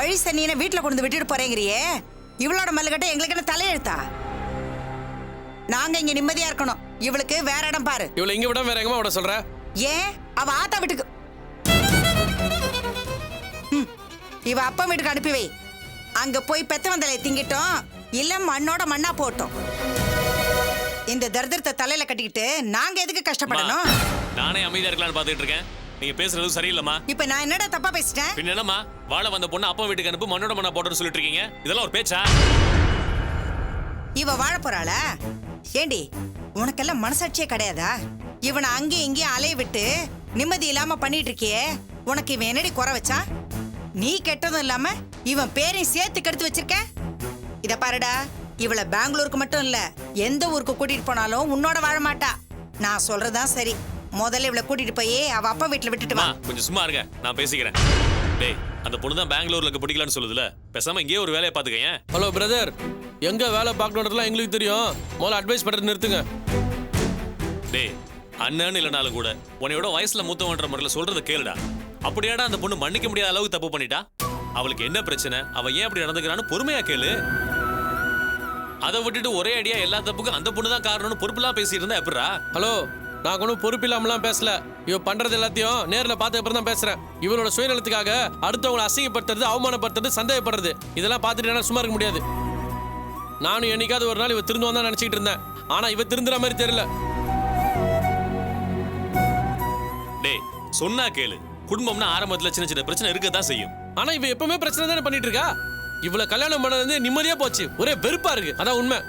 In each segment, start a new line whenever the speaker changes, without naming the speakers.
வழி சனியனை வீட்டுல கொண்டு விட்டுட்டு போறேங்கிறியே, இவளோட மல்லுக்கட்ட எங்களுக்கு என்ன தலையெழுத்தா? நாங்க இங்க நிம்மதியா இருக்கணும். இவளுக்கு வேற இடம் பாரு.
இவளை இங்க விட வேற எங்கமா விட சொல்ற?
ஏன் அவ ஆத்தா வீட்டுக்கு, இவ அப்பா வீட்டுக்கு அனுப்பி வை. அங்க போய் பெத்த வந்தலை திங்கிட்டோம், இல்ல மண்ணோட மண்ணா போட்டோம். இந்த தரித்திரத்தை தலையில கட்டிக்கிட்டு நாங்க எதுக்கு கஷ்டப்படணும்?
நானே அமைதியா இருக்கலாம்னு பாத்துட்டு இருக்கேன். நீங்க பேசுறது சரியில்லைம்மா.
இப்ப நான் என்னடா தப்பா பேசிட்டேன்?
பின்ன என்னம்மா, வாழ வந்த பொண்ணு அப்பா வீட்டுக்கு அனுப்பு மண்ணோட மண்ணா போட்டோன்னு சொல்லிட்டு இருக்கீங்க. இதெல்லாம் ஒரு பேச்சா?
இவ வாழ போறாளா? ஏண்டி, உனக்கெல்லாம் மனசாட்சியே கிடையாதா? இவனை அங்கேயும் இங்கேயும் அலைய விட்டு நிம்மதி இல்லாம பண்ணிட்டு இருக்கியே, உனக்கு இவன் என்னடி குறை வச்சா? நீ கெட்டதும் இல்லாம இவன் பேரையும் சேர்த்து கெடுத்து வச்சிருக்க. இத பாருடா, இவளை பெங்களூருக்கு மட்டும் இல்ல எந்த ஊருக்கு கூட்டிட்டு போனாலும் உன்னோட வாழ மாட்டா. நான் சொல்றதான் சரி. முதல்ல இவளை கூட்டிட்டு போய் அவ அப்பா வீட்டுல விட்டுட்டு வா.
கொஞ்சம் சும்மா இருங்க, நான் பேசிக்கிறேன். டேய், அந்த பொண்ணு தான் பெங்களூர்ல பிடிக்கலான்னு சொல்லுதுல, பேசாம இங்கேயே ஒரு வேலையை பாத்துக்கங்க.
ஹலோ பிரதர், எங்க வேலை பார்க்கணுன்றதுலாம் எங்களுக்கு தெரியும். முதல்ல அட்வைஸ் பண்றது நிறுத்துங்க.
டேய், அண்ணன் இல்லைனாலும் கூட உன்னையோட வயசுல மூத்தவன்ற முறையில் சொல்றதை கேளுடா. அப்படியாடா அந்த பொண்ணு மன்னிக்க முடியாத அளவுக்கு தப்பு பண்ணிட்டா? அவளுக்கு என்ன பிரச்சனை, அவ ஏன் அப்படி நடந்துக்கிறான்னு பொறுமையா கேளு. அதை விட்டுட்டு ஒரே அடியா எல்லா தப்புக்கும் அந்த பொண்ணு தான் காரணம்னு பொறுப்புலாம் பேசிட்டு இருந்தா எப்படா?
ஹலோ, நான் ஒன்றும் பொறுப்பு இல்லாமலாம் பேசல. இவ பண்றது எல்லாத்தையும் நேரில் பார்த்த அப்புறம் தான் பேசுறேன். இவளோட சுயநலத்துக்காக அடுத்தவங்களை அசிங்கப்படுத்துறது, அவமானப்படுத்துறது, சந்தேகப்படுறது, இதெல்லாம் பார்த்துட்டு சும்மா இருக்க முடியாது. நானும் என்னைக்காவது ஒரு நாள் இவ திருந்துவான் தான் நினைச்சிட்டு இருந்தேன். ஆனா இவ திருந்துற மாதிரி தெரியல.
டேய், சொன்னா கேளு. குடும்பம்னா ஆரம்பத்துல சின்ன சின்ன பிரச்சனை இருக்கதான் செய்யும்.
ஆனா இவ எப்பவுமே பிரச்சனை தானே பண்ணிட்டு இருக்கா. இவள கல்யாணம் பண்ணது நிம்மதியா போச்சு, ஒரே வெறுப்பா இருக்கு. அதான் உண்மை.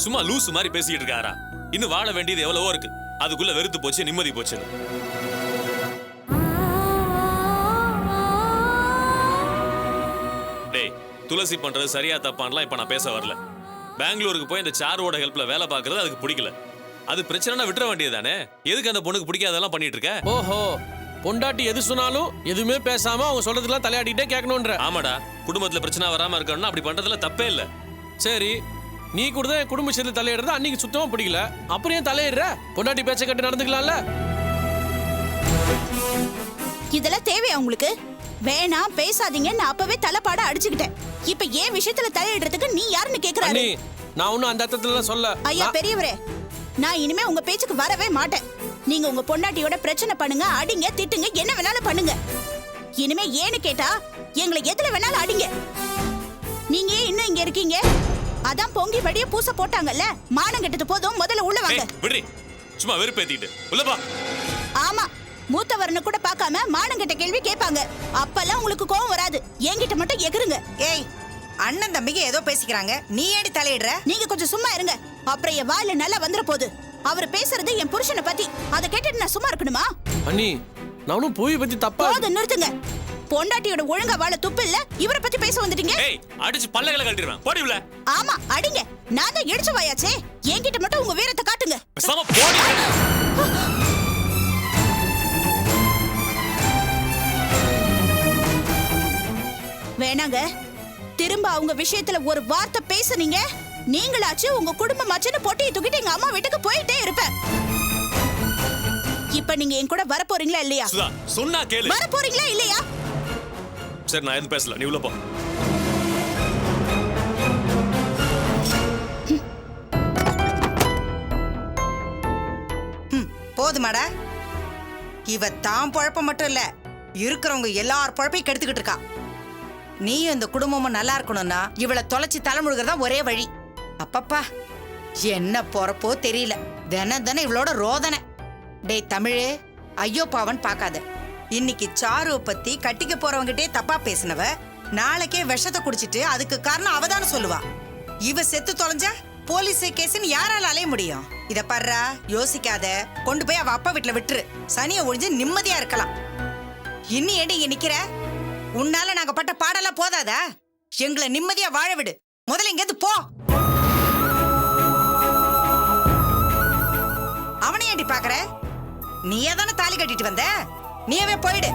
சும்மா லூசு மாதிரி பேசிட்டு இருக்காரா? இன்னும் வாழ வேண்டியது எவ்வளவோ இருக்கு, அதுக்குள்ள வெறுத்து போச்சு, நிம்மதி போச்சு. டேய், துளசி பண்றது சரியா தப்பான்லாம் இப்ப நான் பேச வரல. பெங்களூருக்கு போய் இந்த சாருவோட ஹெல்ப்ல வேலை பார்க்கறது அதுக்கு பிடிக்கல. அது பிரச்சனைனா விட்டுற வேண்டியதானே. எதுக்கு அந்த பொண்ணுக்கு பிடிக்காதெல்லாம் பண்ணிட்டு இருக்க?
ஓஹோ, பொண்டாட்டி எது சொன்னாலும் எதுவுமே பேசாம அவங்க சொல்றதுலாம் தலையாடிட்டே கேட்கணும்ன்ற.
ஆமாடா, குடும்பத்துல பிரச்சனை வராம இருக்கணும்னா அப்படி பண்றதுல தப்பே இல்ல.
சரி, நீ கூட தான் என் குடும்ப விஷயத்துல தலையிடுறது அன்னைக்கு சுத்தமா பிடிக்கல. அப்புறம் ஏன் தலையிடுற? பொண்டாட்டி பேச்ச கட்டு நடந்துக்கலாம்ல.
இதெல்லாம் தேவையா உங்களுக்கு? வேணாம் பேசாதீங்க, நான் அப்பவே தலைப்பாட அடிச்சுக்கிட்டேன். இப்ப ஏன் விஷயத்துல தலையிடுறதுக்கு நீ யாருன்னு கேக்குறாரு?
நான் ஒன்னும் அந்த அர்த்தத்துல சொல்ல.
ஐயா பெரியவரே, நான் இனிமே உங்க பேச்சுக்கு வரவே மாட்டேன். நீங்க உங்க பொண்டாட்டியோட பிரச்சனை பண்ணுங்க, அடிங்க, திட்டுங்க, என்ன வேணாலும் பண்ணுங்க. இனிமே ஏன்னு கேட்டா எங்களை எதுல வேணாலும் அடிங்க. நீங்க ஏன் இன்னும் இங்க இருக்கீங்க? அதான் பொங்கி வடிய பூச போட்டாங்கல்ல, மானம் கெட்டது போதும், முதல்ல உள்ள வாங்க.
விடுறி, சும்மா வெறுப்பேத்திட்டு உள்ள வா.
ஆமா, மூத்தவரனை கூட பார்க்காம மானம் கெட்ட கேள்வி கேட்பாங்க. அப்பெல்லாம் உங்களுக்கு கோவம் வராது, என்கிட்ட மட்டும் எகிருங்க.
ஏய், அண்ணன் தம்பிக்கு ஏதோ பேசிக்கிறாங்க, நீ ஏடி தலையிடுற?
நீங்க கொஞ்சம் சும்மா இருங்க, அப்புறம் என் வாயில நல்லா வந்துற போகுது. அவர் பேசுறது என் புருஷனை பத்தி, அதை கேட்டுட்டு நான் சும்மா இருக்கணுமா?
அண்ணி, நானும் போய் பத்தி தப்பா.
போதும், நிறுத்துங்க. பொண்டாட்டியோட ஒழுங்கா வாழ துப்பு இல்ல, இவரை பத்தி பேச வந்துட்டீங்க.
ஏய், அடிச்சு பல்லகளை கழட்டிடுவேன், போடி உள்ள.
ஆமா, அடிங்க. நான் தான் இடிச்சு வாயாச்சே, என்கிட்ட மட்டும் உங்க வீரத்தை காட்டுங்க.
பேசாம போடி.
வேணாங்க, திரும்ப அவங்க விஷயத்துல ஒரு வார்த்தை பேசுனீங்க, நீங்களாச்சு உங்க குடும்பமாச்சுன்னு பொட்டியை தூக்கிட்டு எங்க அம்மா வீட்டுக்கு போயிட்டே இருப்பேன். இப்ப நீங்க என் கூட வர போறீங்களா இல்லையா?
சுதா, சொன்னா கேளு.
வர போறீங்களா இல்லையா?
சரி, நான் எதுவும் பேசல, நீ உள்ள போ.
போதுமாடா, இவ தான் பொழப்ப மட்டும் இல்ல, இருக்கிறவங்க எல்லார் பொழப்பையும் கெடுத்துக்கிட்டு இருக்கா. நீயும் இந்த குடும்பமும் நல்லா இருக்கணும்னா இவளை தொலைச்சி தலைமுழுகிறதா ஒரே வழி. அப்பப்பா, என்ன பொறப்போ தெரியல, தினம் தினம் இவளோட ரோதனை. டேய் தமிழே, ஐயோ பாவன் பாக்காத. இன்னைக்கு சாருவை பத்தி கட்டிக்க போறவங்கிட்டே தப்பா பேசினவ நாளைக்கே விஷத்தை குடிச்சிட்டு அதுக்கு காரணம் அவதான சொல்லுவா. இவ செத்து தொலைஞ்சா போலீஸ் கேஸ்ன்னு யாரால அலைய முடியும்? இத பர்றா, யோசிக்காத, கொண்டு போய் அவ அப்பா வீட்டுல விட்டுரு. சனியை ஒழிஞ்சு நிம்மதியா இருக்கலாம். இன்னும் ஏடி இங்க நிக்கிற? உன்னால நாங்க பட்ட பாடெல்லாம் போதாதா? எங்களை நிம்மதியா வாழ விடு. முதல்ல இங்க போ. அவனை ஏண்டி பாக்குற? நீயே தானே தாலி கட்டிட்டு வந்த, நீயவே போயிடு.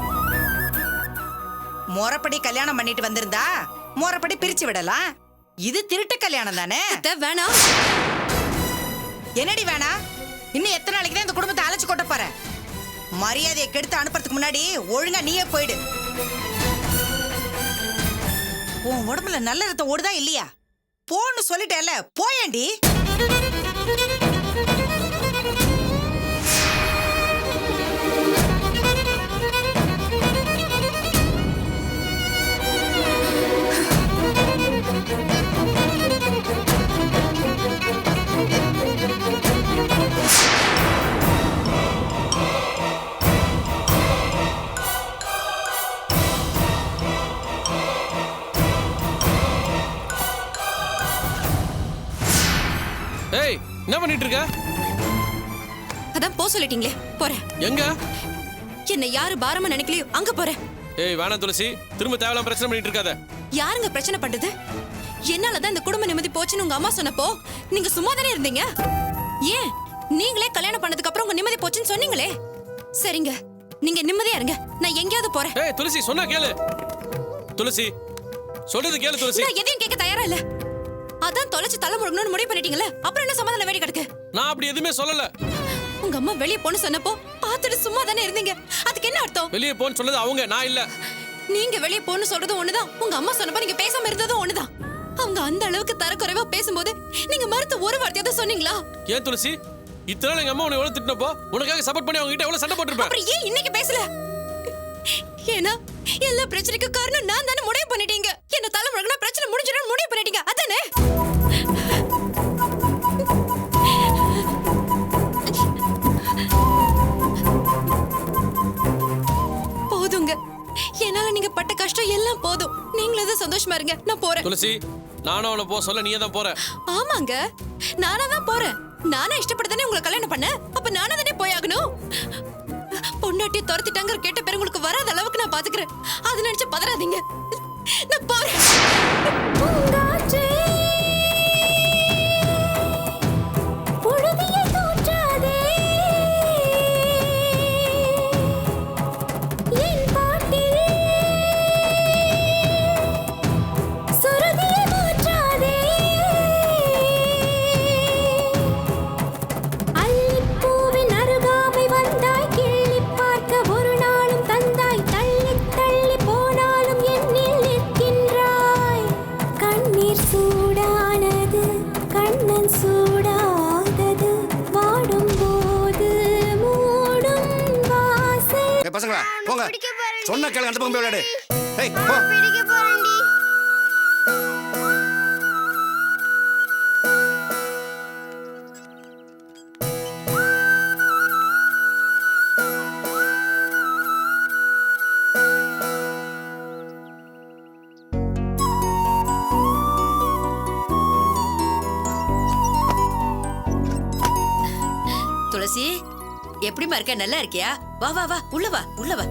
முறைப்படி கல்யாணம் பண்ணிட்டு வந்திருந்தா முறைப்படி பிரிச்சு விடலாம். இது திருட்டு கல்யாணம் தானே.
வேணாம்.
என்னடி வேணா? இன்னும் எத்தனை நாளைக்கு தான் இந்த குடும்பத்தை அழைச்சு கொட்ட போற? மரியாதையை கெடுத்து அனுப்புறதுக்கு முன்னாடி ஒழுங்கா நீயே போயிடு. உன் உடம்புல நல்ல ரத்தம் ஓடுதா இல்லையா? போன்னு சொல்லிட்டேன்ல, போயேண்டி.
ஏய், என்ன பண்ணிட்டு இருக்க?
அதான் போ சொல்லிட்டீங்களே, போறேன்.
எங்க?
என்ன யாரு பாரமா நினைக்கலையோ அங்க போறேன்.
ஏய் வேணாம் துளசி, திரும்ப தேவையில்லாம பிரச்சனை பண்ணிட்டு இருக்காத.
யாருங்க பிரச்சனை பண்றது? என்னாலதான் இந்த குடும்ப நிம்மதி போச்சுன்னு உங்க அம்மா சொன்னப்போ நீங்க சும்மா தானே இருந்தீங்க. ஏன் நீங்களே கல்யாணம் பண்ணதுக்கு அப்புறம் உங்க நிம்மதி போச்சுன்னு சொன்னீங்களே. சரிங்க, நீங்க நிம்மதியா இருங்க, நான் எங்கேயாவது போறேன்.
ஏய் துளசி, சொன்னா கேளு. துளசி, சொல்றது கேளு துளசி.
நான் எதையும் கேட்க தயாரா இல்ல. அதான் தொலைச்சு தலை முழுகணும்னு முடிவு பண்ணிட்டீங்களே, அப்புறம் என்ன சமாதானம் வேடி கிடக்கு?
நான் அப்படி எதுவுமே சொல்லல.
உங்க அம்மா வெளியே போன்னு சொன்னப்போ பார்த்துட்டு சும்மா தானே இருந்தீங்க. அதுக்கு என்ன அர்த்தம்?
வெளியே போன்னு சொன்னது அவங்க, நான் இல்ல.
நீங்க வெளியே போன்னு சொல்றது ஒண்ணுதான், உங்க அம்மா சொன்னப்ப நீங்க பேசாம இருந்ததும் ஒண்ணுதான். அவங்க அந்த அளவுக்கு தரக்குறைவா பேசும்போது நீங்க மறுத்து ஒரு வார்த்தையாவது சொன்னீங்களா?
ஏன் துளசி, இத்தனை நாள் எங்க அம்மா உன்னை எவ்வளவு திட்டினப்போ உனக்காக சப்போர்ட் பண்ணி அவங்க கிட்ட எவ்வளவு சண்டை போட்டுருப்பேன்.
அப்புறம் ஏன் இன்னைக்கு பேசல? ஏன்னா எல்லா பிரச்சனைக்கு காரணம் நான் தானே முடிவு பண்ணிட்டீங்க. என்ன தலை முழுகினா பிரச்சனை முடிஞ்சிடும் முடிவு பண்ணிட்டீங்க, அதானே? போதுங்க, என்னால நீங்க பட்ட கஷ்டம் எல்லாம் போதும். நீங்களே சந்தோஷமா இருங்க, நான் போறேன்.
துளசி, நானும் அவனை போக சொல்ல நீயே தான் போற.
ஆமாங்க, நானா தான் போறேன். நானா இஷ்டப்பட்டு உங்களை கல்யாணம் பண்ண, அப்ப நானா தானே போயாகணும். பொண்டாட்டி துரத்திட்டாங்க கேட்ட பேர் உங்களுக்கு வராத அளவுக்கு நான் பாத்துக்கிறேன். அது நினைச்சு பதறாதீங்க, நான் போறேன்.
பசங்களா போங்க, சொன்ன கேளு, அந்த பக்கம் போய் விளையாடு. ஏய் போ.
துளசி, எப்படிமா இருக்க? நல்லா இருக்கியா? வா வா வா, உள்ள வா, உள்ள வா.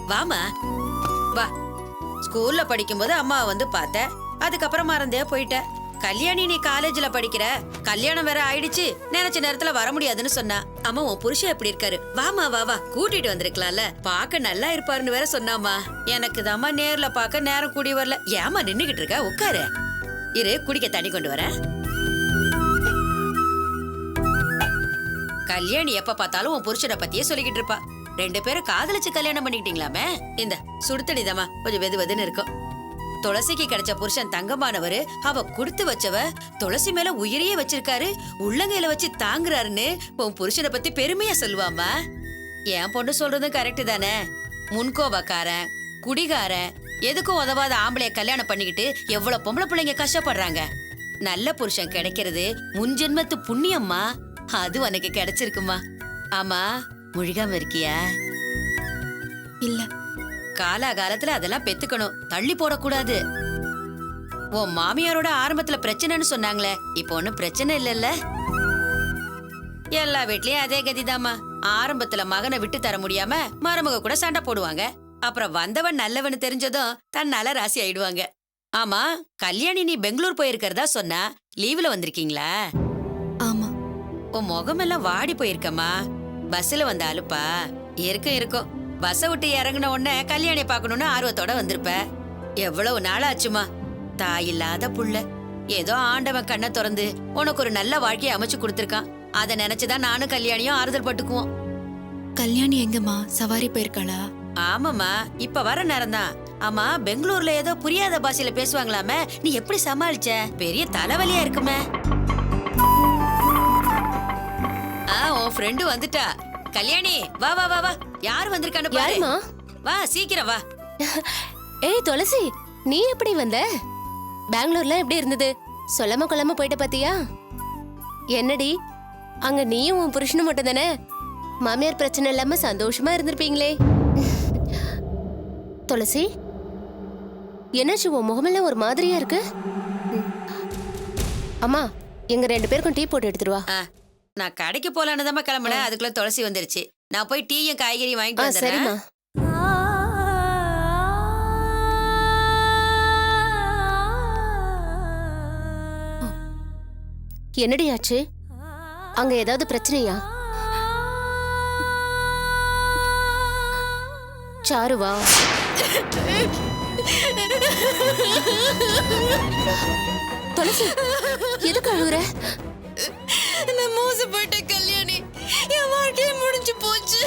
வாமா வா. ஸ்கூல்ல படிக்கும்போது அம்மா வந்து பார்த்த, அதுக்கப்புறம் மறந்தே போயிட்ட. கல்யாணி, நீ காலேஜ்ல படிக்கிற, கல்யாணம் வேற ஆயிடுச்சு, நினைச்ச நேரத்துல வர முடியாதுன்னு சொன்னா. அம்மா, உன் புருஷன் எப்படி இருக்காரு? வாமா வா வா, கூட்டிட்டு வந்திருக்கலாம்ல. பாக்க நல்லா இருப்பாருன்னு வேற சொன்னாமா. எனக்கு தாமா நேர்ல பாக்க நேரம் கூடி வரல. ஏமா நின்னுகிட்டு இருக்க? உட்காரு. இரு, குடிக்க தண்ணி கொண்டு வரேன். கல்யாணி எப்ப பார்த்தாலும் உன் புருஷனை பத்தியே சொல்லிக்கிட்டு இருப்பா. 2 பேரும் காதலிச்சு கல்யாணம் பண்ணிக்கிட்டீங்களாமே. இந்த சுடுத்தடிதாமா, கொஞ்சம் வெது வெதுன்னு இருக்கும். துளசிக்கு கிடைச்ச புருஷன் தங்கமானவரு, அவ குடுத்து வச்சவ, துளசி மேல உயிரையே வச்சிருக்காரு, உள்ளங்கையில வச்சு தாங்குறாருன்னு உன் புருஷனை பத்தி பெருமையா சொல்லுவாமா. என் பொண்ணு சொல்றதும் கரெக்ட் தானே. முன்கோபக்காரன், குடிகாரன், எதுக்கும் உதவாத ஆம்பளைய கல்யாணம் பண்ணிக்கிட்டு எவ்வளவு பொம்பளை பிள்ளைங்க கஷ்டப்படுறாங்க. நல்ல புருஷன் கிடைக்கிறது முன்ஜென்மத்து புண்ணியம்மா. அது உனக்கு கிடைச்சிருக்குமா. ஆமா, முழுகாம இருக்கியா?
இல்ல.
காலாகாலத்துல அதெல்லாம் பெத்துக்கணும், தள்ளி போடக்கூடாது. உன் மாமியாரோட ஆரம்பத்துல பிரச்சனைன்னு சொன்னாங்களே, இப்போ ஒன்னும் பிரச்சனை இல்லல்ல? எல்லா வீட்லயும் அதே கதிதாமா. ஆரம்பத்துல மகனை விட்டு தர முடியாம மருமக கூட சண்டை போடுவாங்க. அப்புறம் வந்தவன் நல்லவன்னு தெரிஞ்சதும் தன்னால ராசி ஆயிடுவாங்க. ஆமா, கல்யாணி நீ பெங்களூர் போயிருக்கிறதா சொன்னா, லீவுல வந்திருக்கீங்களா?
ஆமா.
உன் முகமெல்லாம் வாடி போயிருக்கம்மா. பஸ்ல வந்த அலுப்பா? இருக்கும். பஸ்ஸை விட்டு இறங்கின உடனே கல்யாணியை பார்க்கணும்னு ஆர்வத்தோட வந்திருப்ப. எவ்வளவு நாள் ஆச்சுமா. தாய் இல்லாத புள்ள, ஏதோ ஆண்டவன் கண்ணை திறந்து உனக்கு ஒரு நல்ல வாழ்க்கையை அமைச்சு கொடுத்துருக்கான். அதை நினைச்சுதான் நானும் கல்யாணியும் ஆறுதல் பட்டுக்குவோம்.
கல்யாணி எங்கம்மா? சவாரி போயிருக்காளா?
ஆமாமா, இப்ப வர நேரம் தான். ஆமா, பெங்களூர்ல ஏதோ புரியாத பாஷையில பேசுவாங்களாமே, நீ எப்படி சமாளிச்ச? பெரிய தலைவலியா இருக்குமே. உன் ஃப்ரெண்டு வந்துட்டா. கல்யாணி, வா வா வா வா. யார் வந்திருக்கான்னு பாரு.
யாருமா?
வா சீக்கிரம் வா.
ஏய் துளசி, நீ எப்படி வந்த? பெங்களூர்ல எப்படி இருந்தது? சொல்லாம கொள்ளாம போயிட்ட பாத்தியா? என்னடி அங்க நீயும் உன் புருஷனும் மட்டும் தானே? மாமியார் பிரச்சனை இல்லாம சந்தோஷமா இருந்திருப்பீங்களே. துளசி, என்னாச்சு உன் முகமெல்லாம் ஒரு மாதிரியா இருக்கு? அம்மா, எங்க 2 பேருக்கும் டீ போட்டு எடுத்துருவா.
நான் கடைக்கு போலான்னு தான் கிளம்புனேன், அதுக்குள்ள துளசி வந்துருச்சு. நான் போய் டீயும் காய்கறி வாங்கிட்டு வந்துடுறேன்.
சரிம்மா. என்னடி ஆச்சு? அங்க ஏதாவது பிரச்சனையா? சாருவா? துளசி, எதுக்கு அழுகுற?
நான் மோசம் போயிட்டேன் கல்யாணி, என் வாழ்க்கையே முடிஞ்சு போச்சு.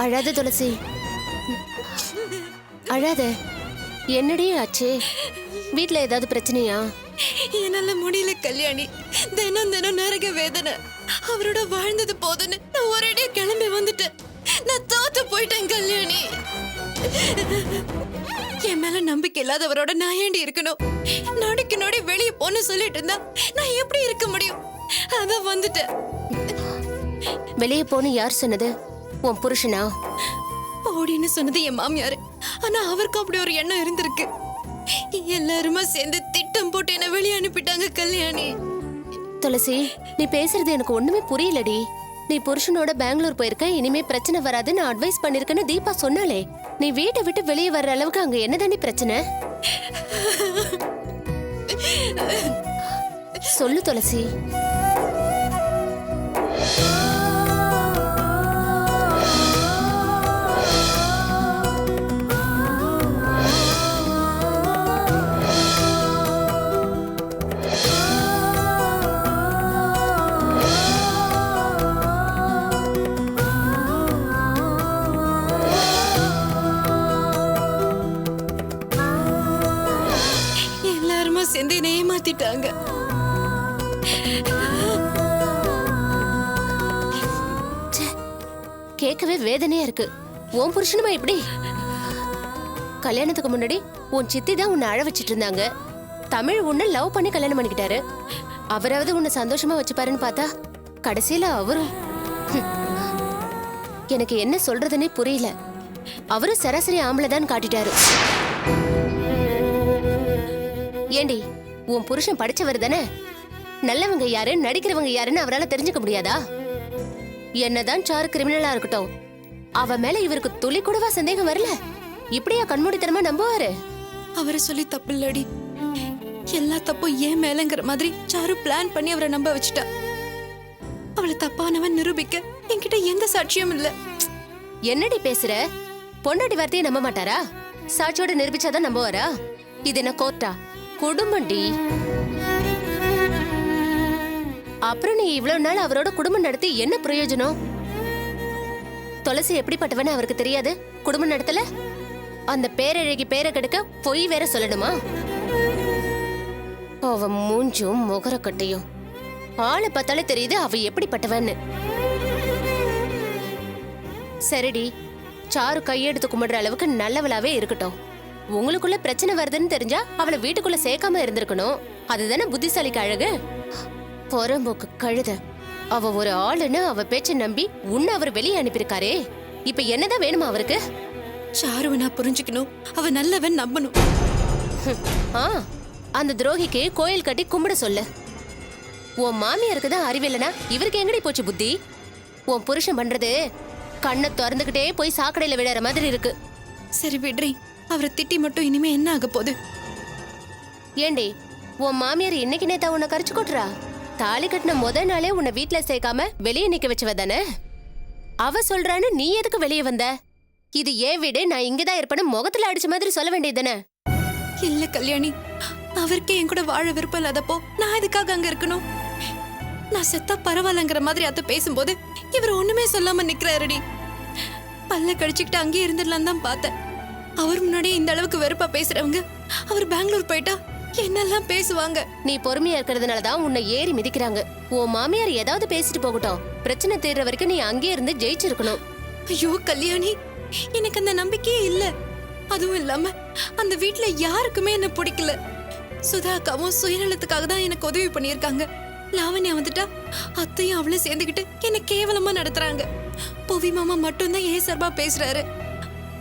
அழாத துளசி, அழாத. என்னடி ஆச்சு? வீட்ல ஏதாவது பிரச்சனையா?
என்னால முடியல கல்யாணி, தினம் தினம் நரக வேதனை. அவரோட வாழ்ந்தது போதுன்னு நான் ஒரேடியா கிளம்பி வந்துட்டேன். நான் தோத்து போயிட்டேன் கல்யாணி. என் மேல நம்பிக்கை இல்லாதவரோட நான் ஏண்டி இருக்கணும்? நொடிக்கு நொடி வெளியே போன்னு சொல்லிட்டு இருந்தா நான் எப்படி இருக்க முடியும்? அதான் வந்துட்டேன்.
வெளியே போன்னு யார் சொன்னது? உன் புருஷனா?
போடின்னு சொன்னது என் மாமியாரு. ஆனா அவருக்கு அப்படி ஒரு எண்ணம் இருந்திருக்கு. எல்லாருமா சேர்ந்து திட்டம் போட்டு என்ன வெளியே அனுப்பிட்டாங்க கல்யாணி.
துளசி, நீ பேசுறது எனக்கு ஒண்ணுமே புரியலடி. நீ புருஷனோட பெங்களூர் போயிருக்க, இனிமே பிரச்சனை வராதுன்னு அட்வைஸ் பண்ணிருக்கேன்னு தீபா சொன்னாலே. நீ வீட்டை விட்டு வெளியே வர்ற அளவுக்கு அங்க என்னதாண்டி பிரச்சனை? சொல்லு துளசி.
எல்லாருமா சேர்ந்து என்னை ஏமாத்திட்டாங்க.
கேட்கவே வேதனையா இருக்கு. உன் புருஷனுமா இப்படி? கல்யாணத்துக்கு முன்னாடி உன் சித்தி தான் உன்னை அழ வச்சிட்டு இருந்தாங்க. தமிழ் உன்னை லவ் பண்ணி கல்யாணம் பண்ணிக்கிட்டாரு. அவராவது உன்னை சந்தோஷமா வச்சுப்பாருன்னு பார்த்தா கடைசியில அவரும். எனக்கு என்ன சொல்றதுன்னே புரியல. அவரும் சராசரி ஆம்பளைதான் காட்டிட்டாரு. ஏண்டி, உன் புருஷன் படிச்சவர் தானே? நல்லவங்க யாரு, நடிக்கிறவங்க யாருன்னு அவரால் தெரிஞ்சுக்க முடியாதா? என்னதான் சாரு கிரிமினலா இருக்கட்டும், அவ மேல இவருக்கு துளி கூடவா சந்தேகம் வரல? இப்படியா கண்மூடித்தனமா நம்புவாரு?
அவரை சொல்லி தப்பு இல்லடி, எல்லா தப்பும் ஏன் மேலங்கிற மாதிரி சாரு பிளான் பண்ணி அவரை நம்ப வச்சுட்டா. அவளை தப்பானவன் நிரூபிக்க என்கிட்ட எந்த சாட்சியும் இல்ல.
என்னடி பேசுற? பொண்டாட்டி வார்த்தையை நம்ப மாட்டாரா? சாட்சியோட நிரூபிச்சாதான் நம்புவாரா? இது என்ன கோர்ட்டா? குடும்பம்டி. அப்புறம் நீ இவ்வளவு நாள் அவரோட குடும்பம் நடத்தி என்ன பிரயோஜனம்? துளசி எப்படிப்பட்டவன்னு அவருக்கு தெரியாது? குடும்பம் நடத்தல? அந்த பேரழகி பேரை கெடுக்க பொய் வேற சொல்லணுமா? அவ மூஞ்சும் முகரக்கட்டையும் ஆளை பார்த்தாலே தெரியுது அவ எப்படிப்பட்டவன்னு. சரிடி, சாரு கையெடுத்து கும்பிடுற அளவுக்கு நல்லவளாவே இருக்கட்டும். உங்களுக்குள்ள பிரச்சனை வருதுன்னு தெரிஞ்சா அவளை வீட்டுக்குள்ள சேர்க்காம இருந்திருக்கணும். அதுதானே புத்திசாலிக்கு அழகு. புறம்போக்கு கழுத. அவ ஒரு ஆளுன்னு அவ பேச்ச நம்பி உன்னை அவர் வெளியே அனுப்பியிருக்காரே. இப்ப என்னதான் வேணுமா அவருக்கு?
சாருவை நான் புரிஞ்சுக்கணும், அவ நல்லவன் நம்பணும்.
ஆ, அந்த துரோகிக்கு கோயில் கட்டி கும்பிட சொல்லு. உன் மாமியாருக்கு தான் அறிவில்லைனா இவருக்கு எங்கடி போச்சு புத்தி? உன் புருஷன் பண்றது கண்ணை திறந்துகிட்டே போய் சாக்கடையில விடுற மாதிரி இருக்கு.
சரி விடுறி, அவரை திட்டி மட்டும் இனிமே என்ன ஆக போகுது?
ஏண்டி, உன் மாமியார் இன்னைக்கு நேத்தா உன்னை கரிச்சு கொட்டுறா? தாலி கட்டின முத நாளே உன்னை வீட்டுல சேர்க்காம வெளியே நிக்க வச்சவ தானே? அவ சொல்றான்னு நீ எதுக்கு வெளியே வந்த? இது ஏன் வீடு, நான் இங்கதான் இருப்பேன்னு முகத்துல அடிச்ச மாதிரி சொல்ல வேண்டியதுதானே?
இல்ல கல்யாணி, அவருக்கே என் கூட வாழ விருப்பம் இல்லாதப்போ நான் எதுக்காக அங்க இருக்கணும்? நான் செத்தா பரவாயில்லங்கிற மாதிரி அத்தை பேசும்போது இவர் ஒண்ணுமே சொல்லாம நிக்கிறாருடி. பல்ல கடிச்சுக்கிட்டு அங்கேயே இருந்துடலாம் தான் பார்த்தேன். அவர் முன்னாடி இந்த அளவுக்கு வெறுப்பா பேசுறவங்க அவர் பெங்களூர் போயிட்டா என்னெல்லாம் பேசுவாங்க.
நீ பொறுமையா இருக்கிறதுனாலதான் உன்னை ஏறி மிதிக்கிறாங்க. உன் மாமியார் ஏதாவது பேசிட்டு போகட்டும், பிரச்சனை தீர்ற வரைக்கும் நீ அங்கே இருந்து ஜெயிச்சிருக்கணும்.
ஐயோ கல்யாணி, எனக்கு அந்த நம்பிக்கையே இல்ல. அதுவும் இல்லாம அந்த வீட்ல யாருக்குமே என்ன பிடிக்கல. சுதா அக்காவும் சுயநலத்துக்காக தான் எனக்கு உதவி பண்ணியிருக்காங்க. லாவண்யா வந்துட்டா அத்தையும் அவளும் சேர்ந்துக்கிட்டு என்ன கேவலமா நடத்துறாங்க. புவி மாமா மட்டும்தான் ஏன் சார்பா பேசுறாரு.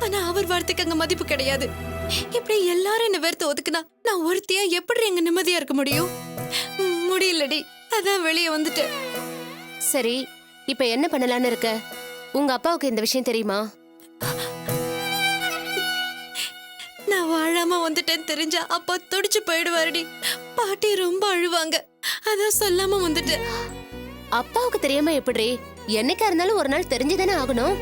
ஆனா அவர் வார்த்தைக்கு அங்க மதிப்பு கிடையாது. இப்படி எல்லாரும் என்ன வெறுத்து ஒதுக்குனா நான் ஒருத்தியா எப்படி எங்க நிம்மதியா இருக்க முடியும்? முடியலடி, அதான் வெளியே வந்துட்டேன்.
சரி, இப்ப என்ன பண்ணலான்னு இருக்க? உங்க அப்பாவுக்கு இந்த விஷயம் தெரியுமா?
நான் வாழாம வந்துட்டேன்னு தெரிஞ்சா அப்பா துடிச்சு போயிடுவாருடி. பாட்டி ரொம்ப அழுவாங்க. அதான் சொல்லாம வந்துட்டேன்.
அப்பாவுக்கு தெரியாம எப்படி? என்னைக்கா இருந்தாலும் ஒரு நாள் தெரிஞ்சுதானே ஆகணும்.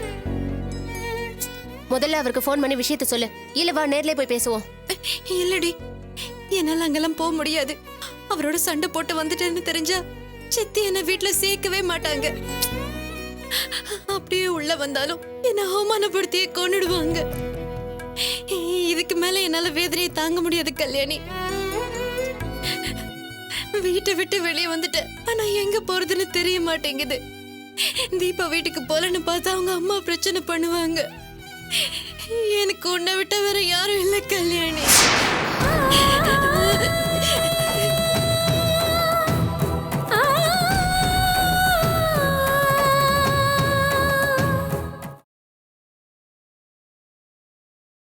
முதல்ல அவருக்கு ஃபோன் பண்ணி விஷயத்த சொல்லு. இல்ல வா நேர்ல போய் பேசுவோம்.
இல்லடி, என்னால அங்கெல்லாம் போக முடியாது. அவரோட சண்டை போட்டு வந்துட்டேன்னு தெரிஞ்சா சித்தி என்ன வீட்டுல சேர்க்கவே மாட்டாங்க. அப்படியே உள்ள வந்தாலும் என்ன அவமானப்படுத்தியே கொன்னுடுவாங்க. இதுக்கு மேல என்னால வேதனையை தாங்க முடியாது கல்யாணி. வீட்டை விட்டு வெளியே வந்துட்டேன். ஆனா எங்க போறதுன்னு தெரிய மாட்டேங்குது. தீபா வீட்டுக்கு போலன்னு பார்த்தா அவங்க அம்மா பிரச்சனை பண்ணுவாங்க. எனக்கு உன்னை விட்ட வேற யாரும் இல்லை கல்யாணி.